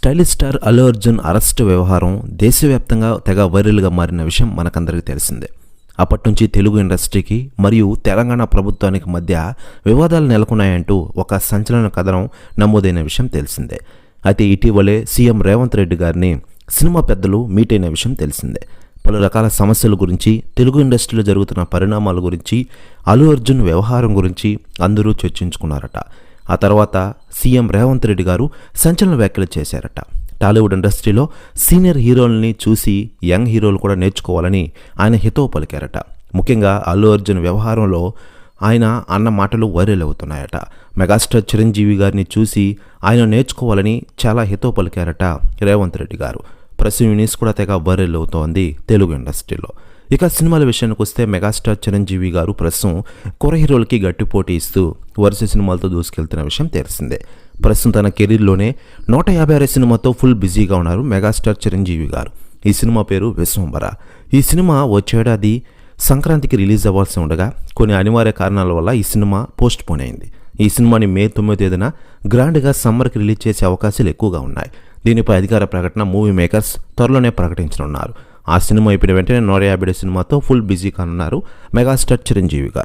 Stylish star Allu Arjun arrest వ్యవహారం దేశవ్యాప్తంగా తెగ వైరల్గా మారిన విషయం మనకందరికీ తెలిసిందే. అప్పటి నుంచి తెలుగు ఇండస్ట్రీకి మరియు తెలంగాణ ప్రభుత్వానికి మధ్య వివాదాలు నెలకొన్నాయంటూ ఒక సంచలన కథనం నమోదైన విషయం తెలిసిందే. అయితే ఇటీవలే సీఎం రేవంత్ రెడ్డి గారిని సినిమా పెద్దలు మీట్ అయిన విషయం తెలిసిందే. పలు రకాల సమస్యల గురించి, తెలుగు ఇండస్ట్రీలో జరుగుతున్న పరిణామాల గురించి, అల్లు అర్జున్ వ్యవహారం గురించి అందరూ చర్చించుకున్నారట. ఆ తర్వాత సీఎం రేవంత్ రెడ్డి గారు సంచలన వ్యాఖ్యలు చేశారట. టాలీవుడ్ ఇండస్ట్రీలో సీనియర్ హీరోలని చూసి యంగ్ హీరోలు కూడా నేర్చుకోవాలని ఆయన హితవు పలికారట. ముఖ్యంగా అల్లు అర్జున్ వ్యవహారంలో ఆయన అన్న మాటలు వైరల్ అవుతున్నాయట. మెగాస్టార్ చిరంజీవి గారిని చూసి ఆయన నేర్చుకోవాలని చాలా హితవు పలికారట రేవంత్ రెడ్డి గారు. ప్రెస్ న్యూస్ కూడా తెగ వైరల్ అవుతోంది తెలుగు ఇండస్ట్రీలో. ఇక సినిమాల విషయానికి వస్తే మెగాస్టార్ చిరంజీవి గారు ప్రస్తుతం కుర్ర హీరోలకి గట్టి పోటీ ఇస్తూ వరుస సినిమాలతో దూసుకెళ్తున్న విషయం తెలిసిందే. ప్రస్తుతం తన కెరీర్లోనే 156 సినిమాతో ఫుల్ బిజీగా ఉన్నారు మెగాస్టార్ చిరంజీవి గారు. ఈ సినిమా పేరు విశ్వంబర. ఈ సినిమా వచ్చేడాది సంక్రాంతికి రిలీజ్ అవ్వాల్సి ఉండగా కొన్ని అనివార్య కారణాల వల్ల ఈ సినిమా పోస్ట్ పోన్ అయింది. ఈ సినిమాని మే 9వ తేదీన గ్రాండ్గా సమ్మర్కి రిలీజ్ చేసే అవకాశాలు ఎక్కువగా ఉన్నాయి. దీనిపై అధికార ప్రకటన మూవీ మేకర్స్ త్వరలోనే ప్రకటించనున్నారు. ఆ సినిమా అయిపోయిన వెంటనే 157 సినిమాతో ఫుల్ బిజీ కానున్నారు మెగాస్టార్ చిరంజీవి గారు.